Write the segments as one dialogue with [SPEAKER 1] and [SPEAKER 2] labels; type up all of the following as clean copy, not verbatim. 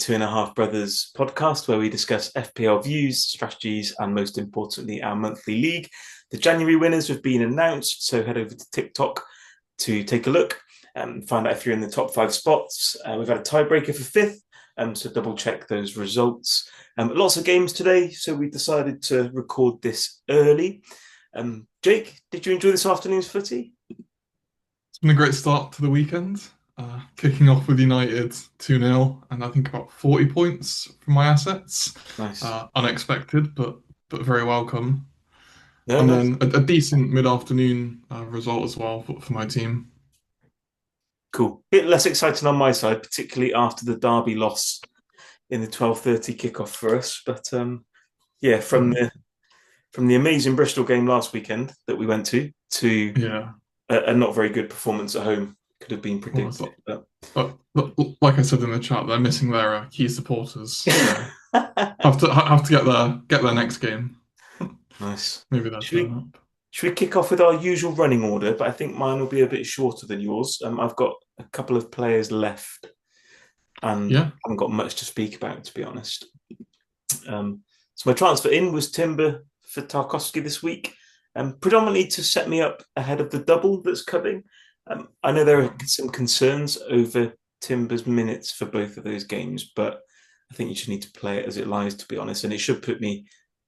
[SPEAKER 1] Two and a Half Brothers podcast where we discuss FPL views, strategies, and most importantly, our monthly league. The January winners have been announced, so head over to TikTok to take a look and find out if you're in the top 5 spots. We've had a tiebreaker for fifth, so double check those results. Lots of games today, so we decided to record this early. Jake, did you enjoy this afternoon's footy?
[SPEAKER 2] It's been a great start to the weekend. Kicking off with United 2-0, and I think about 40 points from my assets.
[SPEAKER 1] Nice.
[SPEAKER 2] Unexpected, but very welcome.
[SPEAKER 1] No,
[SPEAKER 2] And
[SPEAKER 1] nice.
[SPEAKER 2] then a decent mid-afternoon result as well for my team.
[SPEAKER 1] Cool. Bit less exciting on my side, particularly after the Derby loss in the 12:30 kickoff for us. But yeah,
[SPEAKER 2] Mm,
[SPEAKER 1] from the amazing Bristol game last weekend that we went to
[SPEAKER 2] yeah,
[SPEAKER 1] a not very good performance at home could have been
[SPEAKER 2] well, it's
[SPEAKER 1] predicted.
[SPEAKER 2] but like I said in the chat, they're missing their key supporters, so have to get their next game.
[SPEAKER 1] Nice.
[SPEAKER 2] Maybe they'll
[SPEAKER 1] Should
[SPEAKER 2] turn
[SPEAKER 1] we
[SPEAKER 2] up.
[SPEAKER 1] should we kick off with our usual running order? But I think mine will be a bit shorter than yours. I've got a couple of players left and
[SPEAKER 2] Yeah,
[SPEAKER 1] haven't got much to speak about, to be honest. So my transfer in was Timber for Tarkowski this week, predominantly to set me up ahead of the double that's coming. I know there are some concerns over Timber's minutes for both of those games, but I think you just need to play it as it lies, to be honest, and it should put me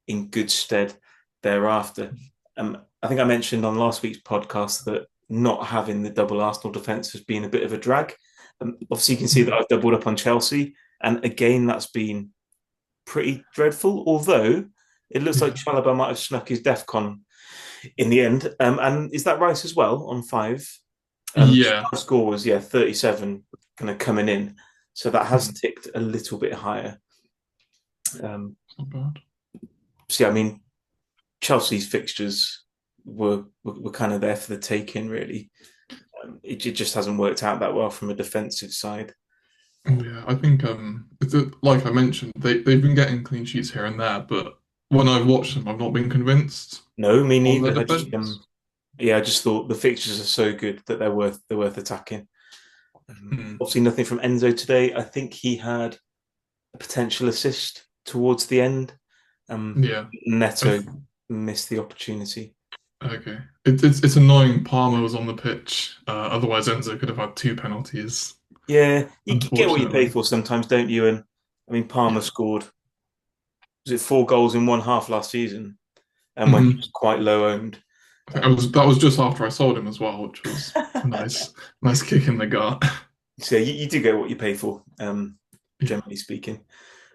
[SPEAKER 1] in good stead thereafter. I think I mentioned on last week's podcast that not having the double Arsenal defence has been a bit of a drag. Obviously, you can see that
[SPEAKER 2] yeah,
[SPEAKER 1] I've doubled up on Chelsea, and again, that's been pretty dreadful. Although it looks like
[SPEAKER 2] yeah.
[SPEAKER 1] Chalobah might have snuck his DEFCON in the end. And is that right as well on five?
[SPEAKER 2] Yeah.
[SPEAKER 1] Score was 37 kind of coming in, so that has
[SPEAKER 2] Mm,
[SPEAKER 1] ticked a little bit higher. Um,
[SPEAKER 2] Not bad.
[SPEAKER 1] so yeah, I mean Chelsea's fixtures were kind of there for the taking. Really, it just hasn't worked out that well from a defensive side.
[SPEAKER 2] Yeah, I think like I mentioned, they've been getting clean sheets here and there, but when I've watched them, I've not been convinced
[SPEAKER 1] No, me
[SPEAKER 2] of their
[SPEAKER 1] neither.
[SPEAKER 2] defense.
[SPEAKER 1] I just thought the fixtures are so good that they're worth attacking.
[SPEAKER 2] Hmm.
[SPEAKER 1] Obviously, nothing from Enzo today. I think he had a potential assist towards the end.
[SPEAKER 2] Yeah.
[SPEAKER 1] Neto
[SPEAKER 2] If,
[SPEAKER 1] missed the opportunity.
[SPEAKER 2] okay. It's annoying Palmer was on the pitch. Otherwise Enzo could have had two penalties,
[SPEAKER 1] Yeah, you get what you pay
[SPEAKER 2] unfortunately.
[SPEAKER 1] for sometimes, don't you? And I mean, Palmer
[SPEAKER 2] Yeah.
[SPEAKER 1] scored, was it 4 goals in one half last season? And when he
[SPEAKER 2] Hmm.
[SPEAKER 1] was quite low owned.
[SPEAKER 2] I think
[SPEAKER 1] Um,
[SPEAKER 2] that was just after I sold him as well, which was a nice kick in the gut.
[SPEAKER 1] so you do get what you pay for,
[SPEAKER 2] Yeah.
[SPEAKER 1] generally speaking.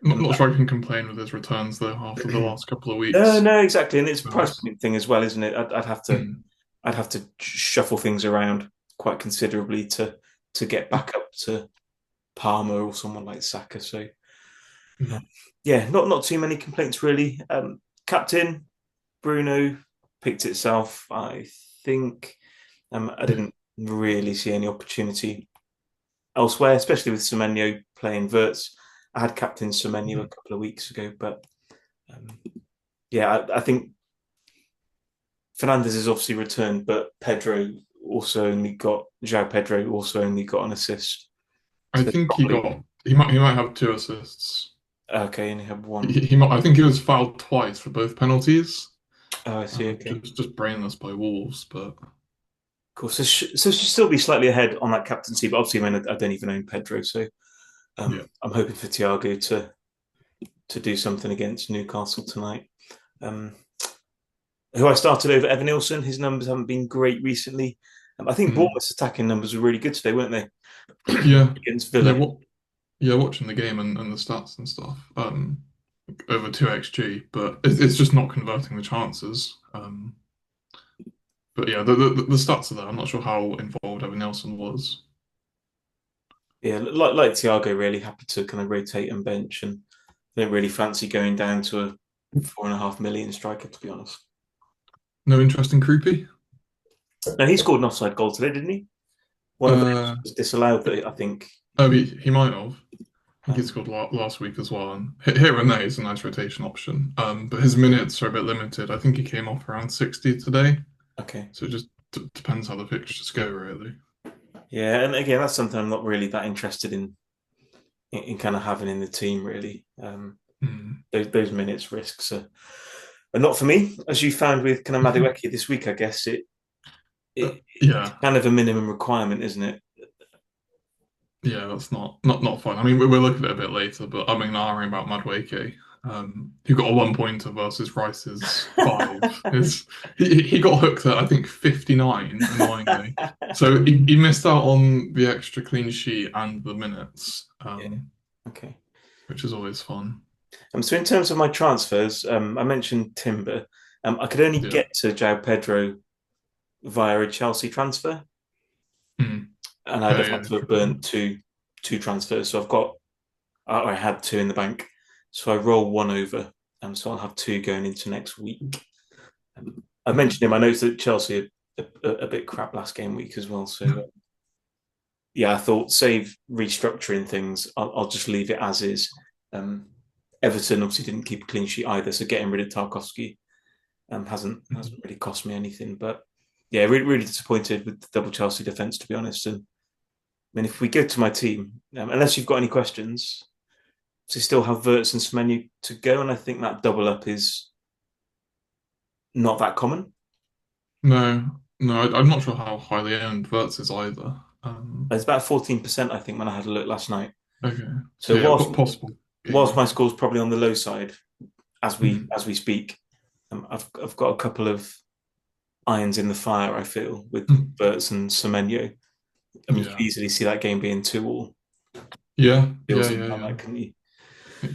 [SPEAKER 2] Not
[SPEAKER 1] Um,
[SPEAKER 2] not sure I can complain with his returns though after the last couple of
[SPEAKER 1] no,
[SPEAKER 2] weeks.
[SPEAKER 1] no, exactly, and it's a
[SPEAKER 2] So
[SPEAKER 1] price point thing as well, isn't it?
[SPEAKER 2] hmm.
[SPEAKER 1] I'd have to shuffle things around quite considerably to get back up to Palmer or someone like Saka. So
[SPEAKER 2] Yeah.
[SPEAKER 1] um, yeah, not too many complaints really. Captain Bruno picked itself. I think I
[SPEAKER 2] Yeah.
[SPEAKER 1] didn't really see any opportunity elsewhere, especially with Semenyo playing Verts. I had captain Semenyo a
[SPEAKER 2] Mhm.
[SPEAKER 1] couple of weeks ago, but um, yeah, I think Fernandez has obviously returned, but João Pedro also only got an assist.
[SPEAKER 2] I
[SPEAKER 1] So
[SPEAKER 2] think
[SPEAKER 1] probably
[SPEAKER 2] he might have two assists.
[SPEAKER 1] okay, only have one.
[SPEAKER 2] He might, I think he was fouled twice for both penalties.
[SPEAKER 1] Oh, I see. Okay,
[SPEAKER 2] Just brainless by Wolves, but
[SPEAKER 1] cool. So should still be slightly ahead on that captaincy, but obviously, I mean, I don't even own Pedro, so
[SPEAKER 2] yeah.
[SPEAKER 1] I'm hoping for Thiago to do something against Newcastle tonight. Um, who I started over Evan Nilsson. His numbers haven't been great recently. I think
[SPEAKER 2] Mm.
[SPEAKER 1] Bournemouth's attacking numbers were really good today, weren't they?
[SPEAKER 2] Yeah.
[SPEAKER 1] Against
[SPEAKER 2] Yeah,
[SPEAKER 1] Villa.
[SPEAKER 2] watching the game and the stats and stuff. Over 2 XG, but it's just not converting the chances. But yeah, the stats are there. I'm not sure how involved Evan Nelson was.
[SPEAKER 1] Yeah, like Thiago, really happy to kind of rotate and bench, and I don't really fancy going down to a 4.5 million striker, to be honest.
[SPEAKER 2] No interest in Kroupy?
[SPEAKER 1] No, he scored an offside goal today, didn't he? One of those
[SPEAKER 2] Uh,
[SPEAKER 1] was disallowed that I think.
[SPEAKER 2] oh, he might have. I think he
[SPEAKER 1] Um,
[SPEAKER 2] scored last week as well. And here and there, he's a nice rotation option. But his minutes are a bit limited. I think he came off around 60 today.
[SPEAKER 1] okay,
[SPEAKER 2] So it just depends how the fixtures go, really.
[SPEAKER 1] yeah, and again, that's something I'm not really that interested in in kind of having in the team. Really,
[SPEAKER 2] Mm.
[SPEAKER 1] those minutes risks are not for me. As you found with kind of Madueke this week, I guess it's
[SPEAKER 2] Yeah,
[SPEAKER 1] kind of a minimum requirement, isn't it?
[SPEAKER 2] yeah, that's not fun. I mean, we'll look at it a bit later, but I'm ignoring about Madueke, who got a 1 pointer versus Rice's five. Is he got hooked at I think 59, annoyingly. So he missed out on the extra clean sheet and the minutes,
[SPEAKER 1] Yeah. Okay.
[SPEAKER 2] which is always fun.
[SPEAKER 1] So in terms of my transfers, I mentioned Timber. I could only
[SPEAKER 2] Yeah.
[SPEAKER 1] get to João Pedro via a Chelsea transfer,
[SPEAKER 2] Mm.
[SPEAKER 1] and I'd
[SPEAKER 2] Oh
[SPEAKER 1] have had
[SPEAKER 2] yeah,
[SPEAKER 1] to have burnt two transfers. So I had two in the bank. So I roll one over, so I'll have two going into next week. I mentioned in my notes that Chelsea are a bit crap last game week as well. So yeah, I thought save restructuring things. I'll just leave it as is. Um, Everton obviously didn't keep a clean sheet either, so getting rid of Tarkowski hasn't really cost me anything. But yeah, really disappointed with the double Chelsea defence, to be honest. And I mean, if we go to my team, unless you've got any questions, so still have Verts and Semenyo to go, and I think that double up is not that common.
[SPEAKER 2] no, no, I'm not sure how highly owned Verts is either.
[SPEAKER 1] It's about 14%, I think, when I had a look last night.
[SPEAKER 2] Okay,
[SPEAKER 1] So
[SPEAKER 2] so yeah, possible
[SPEAKER 1] whilst
[SPEAKER 2] gamer.
[SPEAKER 1] my score's probably on the low side as we
[SPEAKER 2] Mhm.
[SPEAKER 1] as we speak, I've got a couple of irons in the fire. I feel with Verts and Semenyo. I mean, you can
[SPEAKER 2] Yeah,
[SPEAKER 1] easily see that game being 2-2.
[SPEAKER 2] yeah,
[SPEAKER 1] Feel
[SPEAKER 2] yeah,
[SPEAKER 1] something
[SPEAKER 2] yeah,
[SPEAKER 1] like
[SPEAKER 2] yeah.
[SPEAKER 1] that, couldn't you?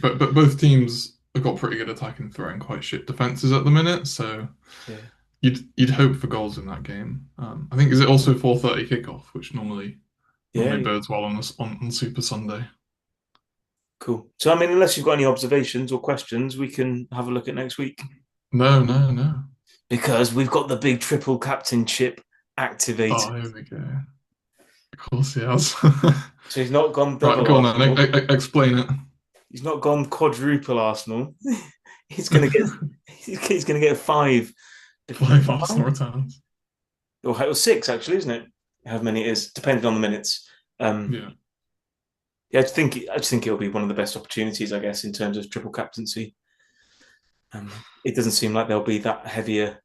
[SPEAKER 2] But both teams have got pretty good attack and throwing quite shit defenses at the minute, so
[SPEAKER 1] Yeah,
[SPEAKER 2] you'd hope for goals in that game. I think is it also 4:30 kickoff, which
[SPEAKER 1] yeah,
[SPEAKER 2] normally
[SPEAKER 1] yeah.
[SPEAKER 2] bodes well on Super Sunday.
[SPEAKER 1] Cool. So, I mean, unless you've got any observations or questions, we can have a look at next week
[SPEAKER 2] No, no, no.
[SPEAKER 1] because we've got the big triple captainship activated.
[SPEAKER 2] Oh, here we go. Of course he has.
[SPEAKER 1] So he's not gone
[SPEAKER 2] Right,
[SPEAKER 1] double
[SPEAKER 2] go on then.
[SPEAKER 1] Arsenal.
[SPEAKER 2] Explain it.
[SPEAKER 1] He's not gone quadruple Arsenal. he's gonna get he's gonna get five defense.
[SPEAKER 2] Five Arsenal returns.
[SPEAKER 1] Or six actually, isn't it? How many it is, depending on the minutes. Um,
[SPEAKER 2] Yeah.
[SPEAKER 1] yeah, I just think it'll be one of the best opportunities, I guess, in terms of triple captaincy. It doesn't seem like there'll be that heavier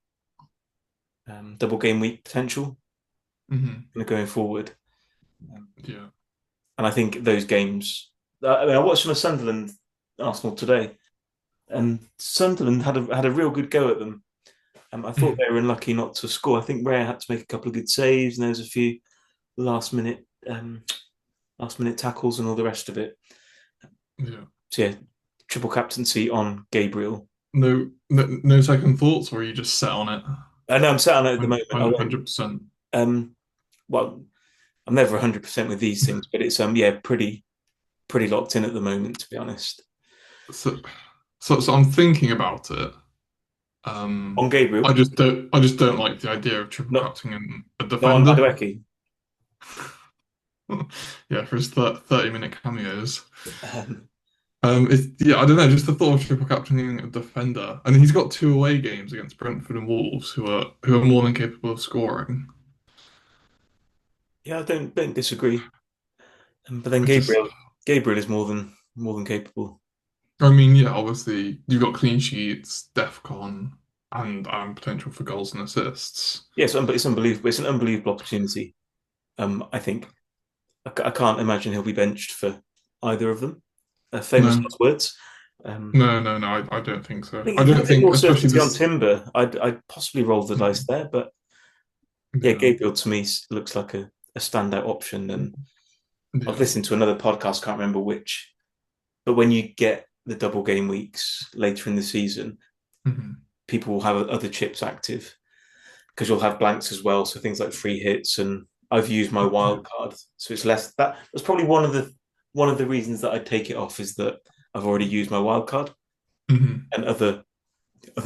[SPEAKER 1] double game week potential
[SPEAKER 2] Hmm.
[SPEAKER 1] going forward. Um,
[SPEAKER 2] Yeah.
[SPEAKER 1] and I think those games. I mean, I watched some of Sunderland Arsenal today, and Sunderland had a real good go at them. I thought they were unlucky not to score. I think Ray had to make a couple of good saves, and there was a few last minute um, last minute tackles and all the rest of it.
[SPEAKER 2] Yeah.
[SPEAKER 1] So yeah, triple captaincy on Gabriel.
[SPEAKER 2] No, no, no second thoughts, or are you just set on it?
[SPEAKER 1] I know I'm sat on it at the moment. I won't.
[SPEAKER 2] 100%.
[SPEAKER 1] Um, well, I'm never 100% with these things, but it's yeah, pretty locked in at the moment, to be honest.
[SPEAKER 2] So, so I'm thinking about it.
[SPEAKER 1] On
[SPEAKER 2] I
[SPEAKER 1] Gabriel,
[SPEAKER 2] just don't like the idea of triple
[SPEAKER 1] not
[SPEAKER 2] captaining a
[SPEAKER 1] not on
[SPEAKER 2] defender.
[SPEAKER 1] Madueke.
[SPEAKER 2] Yeah, for his 30-minute cameos.
[SPEAKER 1] Um,
[SPEAKER 2] Yeah, I don't know, just the thought of triple captaining a defender, and he's got two away games against Brentford and Wolves, who are more than capable of scoring.
[SPEAKER 1] yeah, I don't disagree. But then
[SPEAKER 2] I just,
[SPEAKER 1] Gabriel is more than capable.
[SPEAKER 2] I mean, yeah, obviously you've got clean sheets, DEFCON, and potential for goals and assists.
[SPEAKER 1] Yes, but it's unbelievable. It's an unbelievable opportunity. I think I can't imagine he'll be benched for either of them. Famous
[SPEAKER 2] No,
[SPEAKER 1] last words. Um,
[SPEAKER 2] no, I don't think
[SPEAKER 1] I
[SPEAKER 2] so.
[SPEAKER 1] think
[SPEAKER 2] I
[SPEAKER 1] if you had
[SPEAKER 2] don't
[SPEAKER 1] a bit
[SPEAKER 2] think,
[SPEAKER 1] more
[SPEAKER 2] especially
[SPEAKER 1] certainty on
[SPEAKER 2] this.
[SPEAKER 1] Timber, I'd possibly roll the dice there. But yeah,
[SPEAKER 2] Yeah,
[SPEAKER 1] Gabriel to me looks like a standout option. And I've
[SPEAKER 2] yeah,
[SPEAKER 1] listened to another podcast, can't remember which, but when you get the double game weeks later in the season,
[SPEAKER 2] mhm,
[SPEAKER 1] people will have other chips active because you'll have blanks as well. So things like free hits, and I've used my
[SPEAKER 2] yeah,
[SPEAKER 1] wild card, so it's less. That's probably one of the reasons that I take it off is that I've already used my wild card,
[SPEAKER 2] mhm,
[SPEAKER 1] and other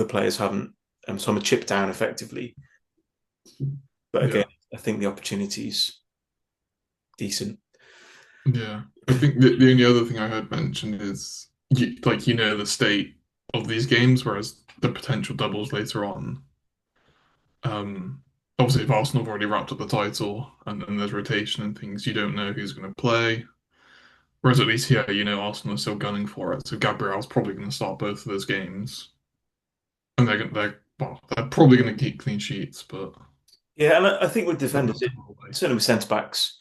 [SPEAKER 1] players haven't. So I'm a chip down effectively. But again,
[SPEAKER 2] yeah,
[SPEAKER 1] I think the opportunity's decent.
[SPEAKER 2] yeah. I think the only other thing I heard mentioned is the state of these games, whereas the potential doubles later on. Um, Obviously, if Arsenal have already wrapped up the title and there's rotation and things, you don't know who's going to play. Whereas at least here, Arsenal are still gunning for it. So Gabriel's probably going to start both of those games, and they're probably going to keep clean sheets, but
[SPEAKER 1] Yeah, and I think with defenders,
[SPEAKER 2] probably.
[SPEAKER 1] certainly with centre backs,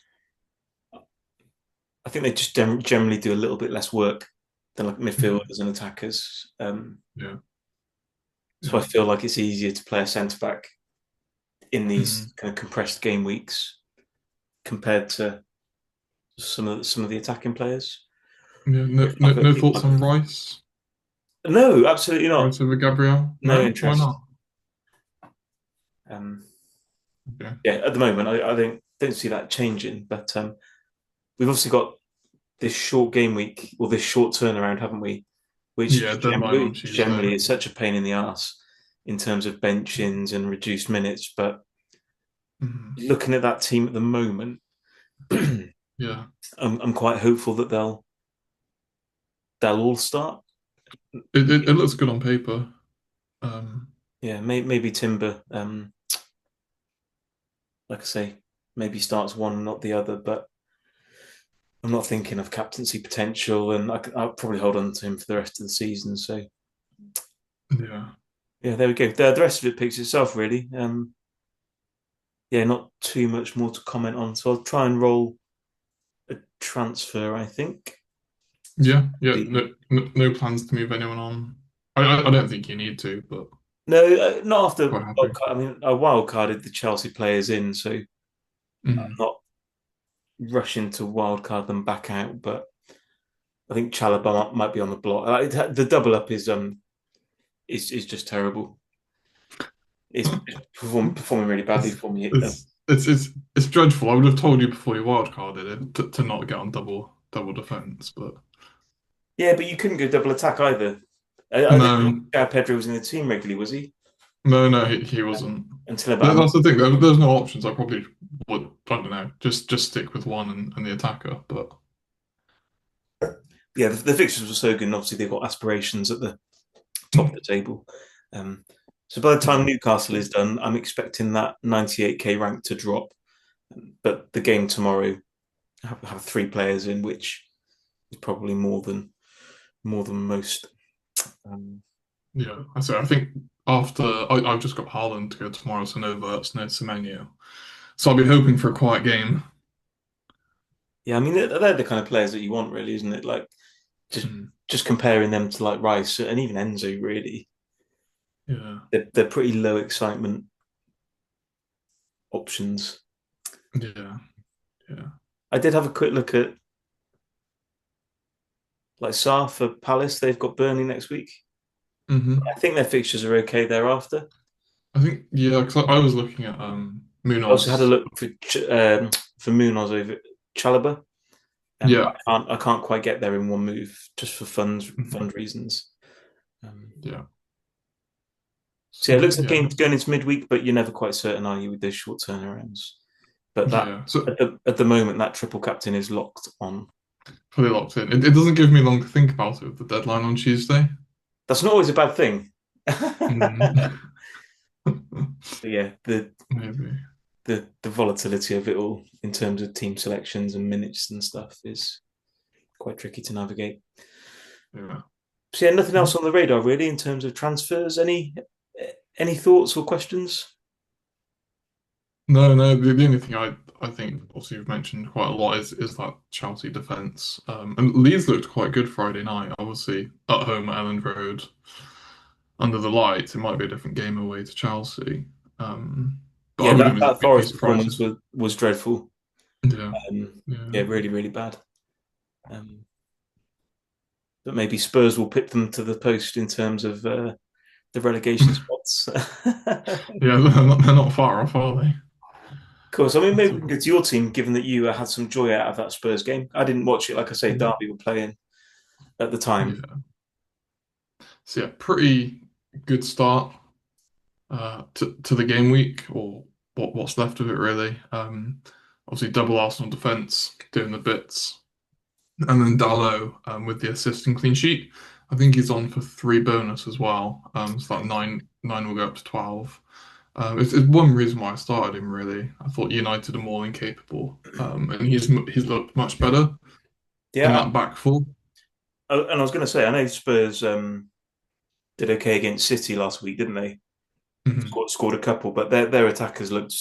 [SPEAKER 1] I think they just generally do a little bit less work than like
[SPEAKER 2] Mhm.
[SPEAKER 1] midfielders and attackers.
[SPEAKER 2] Yeah,
[SPEAKER 1] So I
[SPEAKER 2] yeah.
[SPEAKER 1] feel like it's easier to play a centre back in these
[SPEAKER 2] Mhm.
[SPEAKER 1] kind of compressed game weeks compared to some of the attacking players.
[SPEAKER 2] Yeah, no,
[SPEAKER 1] If I
[SPEAKER 2] no,
[SPEAKER 1] could,
[SPEAKER 2] no
[SPEAKER 1] if I
[SPEAKER 2] thoughts on
[SPEAKER 1] could.
[SPEAKER 2] Rice?
[SPEAKER 1] No, absolutely not.
[SPEAKER 2] Rice over Gabriel?
[SPEAKER 1] No
[SPEAKER 2] No? Why
[SPEAKER 1] interest.
[SPEAKER 2] not?
[SPEAKER 1] Um,
[SPEAKER 2] Okay.
[SPEAKER 1] yeah, at the moment, I don't see that changing. But we've obviously got this short game week or this short turnaround, haven't we?
[SPEAKER 2] Yeah,
[SPEAKER 1] Which
[SPEAKER 2] deadline on Tuesday.
[SPEAKER 1] generally is such a pain in the ass in terms of benchings and reduced minutes. But
[SPEAKER 2] Mhm.
[SPEAKER 1] looking at that team at the moment, I'm
[SPEAKER 2] Yeah.
[SPEAKER 1] quite hopeful that they'll all start.
[SPEAKER 2] It looks good on paper. Um,
[SPEAKER 1] Yeah, maybe Timber, like I say, maybe starts one, not the other. But I'm not thinking of captaincy potential, and I'll probably hold on to him for the rest of the season. So
[SPEAKER 2] yeah.
[SPEAKER 1] yeah, there we go. The rest of it picks itself, really. Yeah, not too much more to comment on. So I'll try and roll a transfer, I think. So
[SPEAKER 2] Yeah, yeah.
[SPEAKER 1] the,
[SPEAKER 2] No plans to move anyone on. I don't think you need to, but
[SPEAKER 1] no, not after.
[SPEAKER 2] quite happy.
[SPEAKER 1] I mean, I wild carded the Chelsea players in, so I'm
[SPEAKER 2] Mhm.
[SPEAKER 1] not rushing to wild card them back out. But I think Chalobah might be on the block. The double up is just terrible. It's performing really badly
[SPEAKER 2] It's,
[SPEAKER 1] for me.
[SPEAKER 2] it's dreadful. I would have told you before you wildcarded it to not get on double defense, but
[SPEAKER 1] Yeah, but you couldn't go double attack either. I didn't think
[SPEAKER 2] no,
[SPEAKER 1] Pedro was in the team regularly, was he?
[SPEAKER 2] no, he wasn't.
[SPEAKER 1] Until about a month.
[SPEAKER 2] That's the thing. There's no options. I probably would. I don't know. Just stick with one and the attacker. But
[SPEAKER 1] Yeah, the fixtures were so good, and obviously they've got aspirations at the top of the table. Um, so by the time
[SPEAKER 2] yeah,
[SPEAKER 1] Newcastle is done, I'm expecting that 98k rank to drop. But the game tomorrow have three players in, which is probably more than most. Um,
[SPEAKER 2] yeah. I think after I've just got Haaland to go tomorrow, so no Verts, no Semenyo. So I'll be hoping for a quiet game.
[SPEAKER 1] yeah, I mean they're the kind of players that you want, really, isn't it? Like just
[SPEAKER 2] Mm,
[SPEAKER 1] just comparing them to like Rice and even Enzo, really,
[SPEAKER 2] yeah,
[SPEAKER 1] they're pretty low excitement options.
[SPEAKER 2] yeah, yeah.
[SPEAKER 1] I did have a quick look at like Sarr for Palace. They've got Burnley next week.
[SPEAKER 2] Hmm.
[SPEAKER 1] I think their fixtures are okay thereafter.
[SPEAKER 2] I think yeah, because I was looking at
[SPEAKER 1] I also had a
[SPEAKER 2] Munoz.
[SPEAKER 1] look for Munoz over Chalobah.
[SPEAKER 2] Yeah,
[SPEAKER 1] I can't quite get there in one move just for
[SPEAKER 2] mhm,
[SPEAKER 1] fund reasons. Um,
[SPEAKER 2] yeah.
[SPEAKER 1] so yeah, it
[SPEAKER 2] So
[SPEAKER 1] looks like
[SPEAKER 2] yeah,
[SPEAKER 1] game's going into midweek, but you're never quite certain, are you, with those short turnarounds? But that
[SPEAKER 2] yeah. So
[SPEAKER 1] at the moment, that triple captain is locked on.
[SPEAKER 2] fully locked in. It doesn't give me long to think about it with the deadline on Tuesday.
[SPEAKER 1] That's not always a bad thing.
[SPEAKER 2] Mm.
[SPEAKER 1] But yeah,
[SPEAKER 2] Maybe.
[SPEAKER 1] the volatility of it all in terms of team selections and minutes and stuff is quite tricky to navigate.
[SPEAKER 2] Yeah.
[SPEAKER 1] So yeah, nothing else on the radar really in terms of transfers. Any thoughts or questions?
[SPEAKER 2] No, no. The only thing I think obviously you've mentioned quite a lot is that Chelsea defense. And Leeds looked quite good Friday night. Obviously at home at Elland Road under the lights. It might be a different game away to Chelsea. But I
[SPEAKER 1] Yeah,
[SPEAKER 2] wouldn't
[SPEAKER 1] that
[SPEAKER 2] be
[SPEAKER 1] Forest
[SPEAKER 2] surprised
[SPEAKER 1] performance
[SPEAKER 2] if
[SPEAKER 1] was dreadful.
[SPEAKER 2] yeah,
[SPEAKER 1] Yeah,
[SPEAKER 2] yeah.
[SPEAKER 1] really, really bad. Um, but maybe Spurs will pip them to the post in terms of the relegation spots.
[SPEAKER 2] Yeah, they're not far off, are they?
[SPEAKER 1] Cool. So I mean,
[SPEAKER 2] At
[SPEAKER 1] maybe we can
[SPEAKER 2] all.
[SPEAKER 1] go to your team, given that you had some joy out of that Spurs game. I didn't watch it. Like I say,
[SPEAKER 2] Mm.
[SPEAKER 1] Derby were playing at the time.
[SPEAKER 2] Yeah. So yeah, pretty good start to the game week or what's left of it really. Obviously double Arsenal defense doing the bits, and then Dalot with the assist and clean sheet. I think he's on for three bonus as well. So that nine will go up to 12. It's one reason why I started him really. I thought United are more incapable, and he's looked much better. in
[SPEAKER 1] Yeah,
[SPEAKER 2] that back four.
[SPEAKER 1] and I was going to say, I know Spurs did okay against City last week, didn't they?
[SPEAKER 2] Mhm.
[SPEAKER 1] Scored a couple, but their attackers looked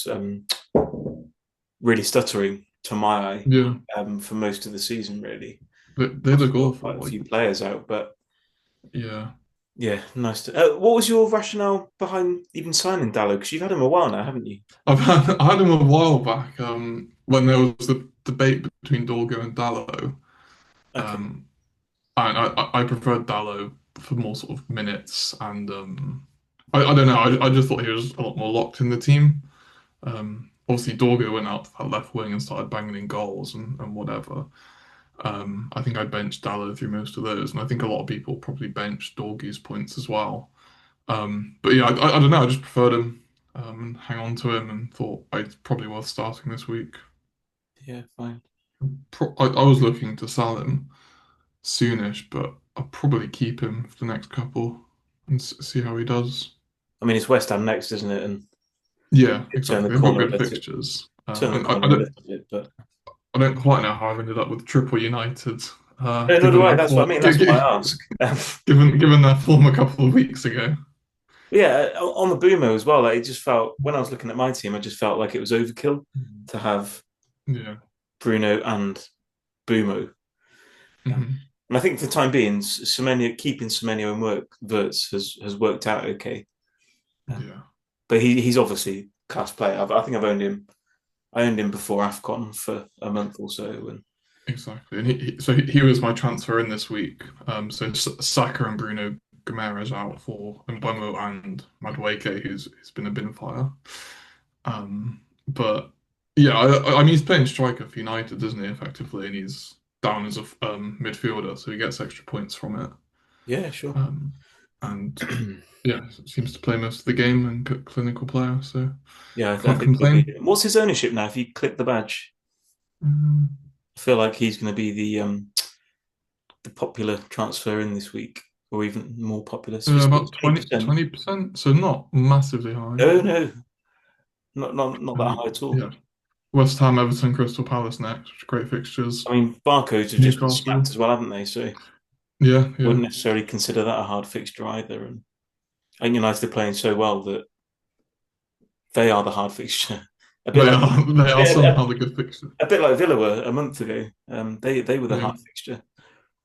[SPEAKER 1] really stuttering to my eye
[SPEAKER 2] Yeah,
[SPEAKER 1] for most of the season. Really,
[SPEAKER 2] they
[SPEAKER 1] obviously
[SPEAKER 2] look
[SPEAKER 1] got
[SPEAKER 2] awful.
[SPEAKER 1] quite a
[SPEAKER 2] Like,
[SPEAKER 1] few players out, but
[SPEAKER 2] yeah,
[SPEAKER 1] yeah, nice. What was your rationale behind even signing Dallo? Because you've had him a while now, haven't you?
[SPEAKER 2] I had him a while back. When there was the debate between Dorgo and Dallo.
[SPEAKER 1] Okay,
[SPEAKER 2] Um, I preferred Dallo for more sort of minutes, and I don't know. I just thought he was a lot more locked in the team. Obviously, Dorgo went out to that left wing and started banging in goals and whatever. I think I benched Dallo through most of those, and I think a lot of people probably benched Dorgu's points as well. But yeah, I don't know. I just preferred him and hang on to him, and thought it's probably worth starting this week.
[SPEAKER 1] yeah, fine.
[SPEAKER 2] I was looking to sell him soonish, but I'll probably keep him for the next couple and see how he does.
[SPEAKER 1] I mean, it's West Ham next, isn't it? And
[SPEAKER 2] Yeah,
[SPEAKER 1] could turn
[SPEAKER 2] exactly.
[SPEAKER 1] the
[SPEAKER 2] They've got
[SPEAKER 1] corner a
[SPEAKER 2] good
[SPEAKER 1] little,
[SPEAKER 2] fixtures.
[SPEAKER 1] turn the
[SPEAKER 2] And
[SPEAKER 1] corner a little bit. But
[SPEAKER 2] I don't quite know how I've ended up with triple United,
[SPEAKER 1] no, nor do
[SPEAKER 2] given
[SPEAKER 1] I.
[SPEAKER 2] their
[SPEAKER 1] That's what I
[SPEAKER 2] form,
[SPEAKER 1] mean. That's why I ask.
[SPEAKER 2] given their form a couple of weeks ago.
[SPEAKER 1] Yeah, on the Boomo as well. Like, it just felt when I was looking at my team, I just felt like it was overkill to have
[SPEAKER 2] Yeah.
[SPEAKER 1] Bruno and Boomo.
[SPEAKER 2] Hmm.
[SPEAKER 1] And I think for the time being, Semenyo keeping Semenyo in work Verts has worked out okay. Um,
[SPEAKER 2] Yeah.
[SPEAKER 1] but he's obviously a class player. I think I've owned him. I owned him before Afcon for a month or so, and
[SPEAKER 2] Exactly. And he was my transfer in this week. So Saka and Bruno Guimaraes out for Mbeumo and Madueke, who's been a bin fire. But yeah, I mean he's playing striker for United, isn't he? Effectively, and he's down as a midfielder, so he gets extra points from it.
[SPEAKER 1] yeah, sure.
[SPEAKER 2] Um, and yeah, seems to play most of the game and clinical player, so
[SPEAKER 1] Yeah, I
[SPEAKER 2] can't
[SPEAKER 1] think he'll be.
[SPEAKER 2] complain.
[SPEAKER 1] What's his ownership now? If you click the badge,
[SPEAKER 2] Um,
[SPEAKER 1] I feel like he's going to be the popular transfer in this week, or even more popular. So he's
[SPEAKER 2] about
[SPEAKER 1] 8%.
[SPEAKER 2] 20%, so not massively high.
[SPEAKER 1] No, no, not that high at all.
[SPEAKER 2] Yeah, West Ham, Everton, Crystal Palace next, which are great fixtures.
[SPEAKER 1] I mean, barcodes have just been
[SPEAKER 2] Newcastle.
[SPEAKER 1] slapped as well, haven't they? So
[SPEAKER 2] Yeah, yeah,
[SPEAKER 1] wouldn't necessarily consider that a hard fixture either. And United are playing so well that they are the hard fixture. A bit
[SPEAKER 2] they
[SPEAKER 1] like
[SPEAKER 2] are they are somehow the good fixture.
[SPEAKER 1] a bit like Villa were a month ago. They were the
[SPEAKER 2] Yeah,
[SPEAKER 1] hard fixture,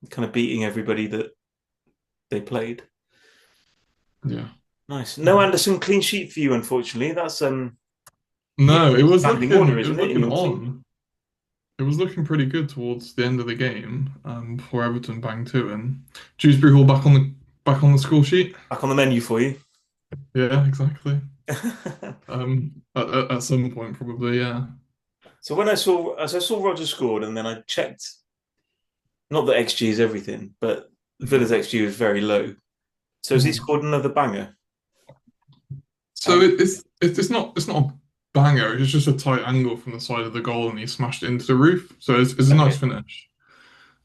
[SPEAKER 1] kind of beating everybody that they played.
[SPEAKER 2] yeah,
[SPEAKER 1] Nice. No
[SPEAKER 2] yeah.
[SPEAKER 1] Anderson clean sheet for you, unfortunately. That's yeah,
[SPEAKER 2] No,
[SPEAKER 1] standing order,
[SPEAKER 2] it
[SPEAKER 1] isn't
[SPEAKER 2] was
[SPEAKER 1] it, in
[SPEAKER 2] looking
[SPEAKER 1] your team?
[SPEAKER 2] on. It was looking pretty good towards the end of the game, before Everton banged two in. Dewsbury Hall back on the score sheet.
[SPEAKER 1] Back on the menu for you.
[SPEAKER 2] Yeah, exactly. At some point probably, yeah.
[SPEAKER 1] So when as I saw Roger scored, and then I checked, not that XG is everything, but Villa's
[SPEAKER 2] Mhm.
[SPEAKER 1] XG was very low. So has he
[SPEAKER 2] Mhm.
[SPEAKER 1] scored another banger?
[SPEAKER 2] So
[SPEAKER 1] Um,
[SPEAKER 2] it's not a banger. It's just a tight angle from the side of the goal, and he smashed it into the roof. So it's a nice
[SPEAKER 1] okay.
[SPEAKER 2] finish.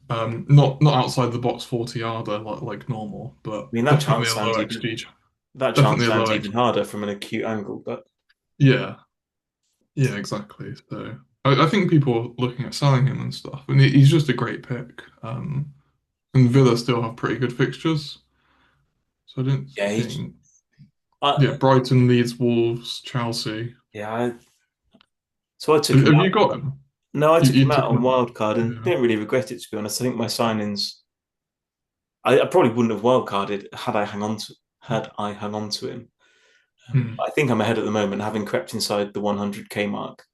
[SPEAKER 2] Not outside the box 40 yarder like normal, but
[SPEAKER 1] I mean
[SPEAKER 2] definitely a low XG.
[SPEAKER 1] that chance
[SPEAKER 2] Definitely a
[SPEAKER 1] sounds
[SPEAKER 2] low
[SPEAKER 1] even
[SPEAKER 2] XG.
[SPEAKER 1] harder from an acute angle. But
[SPEAKER 2] Yeah, yeah, exactly. So I think people are looking at selling him and stuff, and he's just a great pick. And Villa still have pretty good fixtures, so I don't
[SPEAKER 1] yeah,
[SPEAKER 2] think.
[SPEAKER 1] I,
[SPEAKER 2] Yeah, Brighton, Leeds, Wolves, Chelsea.
[SPEAKER 1] yeah. So I took him
[SPEAKER 2] Have
[SPEAKER 1] out.
[SPEAKER 2] you got him?
[SPEAKER 1] No, I took
[SPEAKER 2] You
[SPEAKER 1] him out
[SPEAKER 2] took
[SPEAKER 1] on
[SPEAKER 2] him.
[SPEAKER 1] wildcard and
[SPEAKER 2] Yeah.
[SPEAKER 1] didn't really regret it, to be honest. I think my signings, I probably wouldn't have wildcarded had I hung on to him.
[SPEAKER 2] Hmm.
[SPEAKER 1] I think I'm ahead at the moment, having crept inside the 100k mark.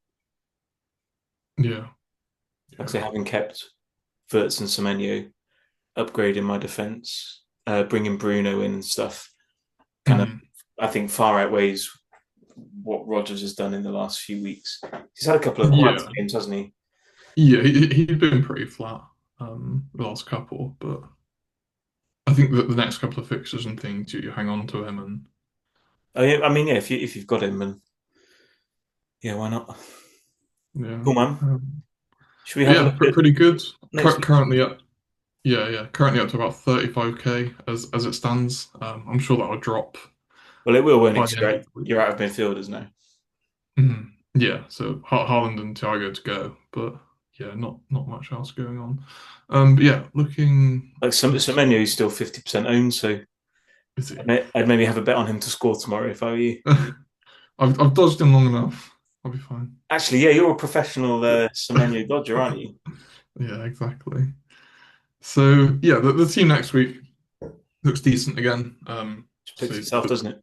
[SPEAKER 2] Yeah.
[SPEAKER 1] Like I
[SPEAKER 2] Yeah.
[SPEAKER 1] say, having kept Verts and Semenyo, upgrading my defense, bringing Bruno in and stuff, kind of,
[SPEAKER 2] Hmm.
[SPEAKER 1] I think far outweighs what Rogers has done in the last few weeks. He's had a couple of quiet
[SPEAKER 2] Yeah.
[SPEAKER 1] games, hasn't he?
[SPEAKER 2] Yeah. He's been pretty flat the last couple, but I think that the next couple of fixtures and things you hang on to him and
[SPEAKER 1] I mean, yeah, if you've got him, and yeah, why not?
[SPEAKER 2] yeah.
[SPEAKER 1] Cool, man.
[SPEAKER 2] Um,
[SPEAKER 1] Should we
[SPEAKER 2] but
[SPEAKER 1] have a
[SPEAKER 2] yeah,
[SPEAKER 1] look at
[SPEAKER 2] pretty good.
[SPEAKER 1] next week's?
[SPEAKER 2] Currently up. Yeah, yeah. Currently up to about 35k as it stands. I'm sure that will drop
[SPEAKER 1] Well, it will, won't it?
[SPEAKER 2] by
[SPEAKER 1] 'Cause
[SPEAKER 2] the end of the week.
[SPEAKER 1] you're out of midfielders now.
[SPEAKER 2] Mhm. Yeah, so Haaland and Thiago to go, but. yeah, not much else going on. But yeah, looking
[SPEAKER 1] Like
[SPEAKER 2] next
[SPEAKER 1] Semenyo is still 50% owned, so
[SPEAKER 2] is he?
[SPEAKER 1] I'd maybe have a bet on him to score tomorrow if I were you.
[SPEAKER 2] I've dodged him long enough. I'll be fine.
[SPEAKER 1] Actually, yeah, you're a professional Semenyo dodger, aren't you?
[SPEAKER 2] Yeah, exactly. So yeah, the team next week looks decent again.
[SPEAKER 1] Just picks
[SPEAKER 2] So
[SPEAKER 1] itself, doesn't it?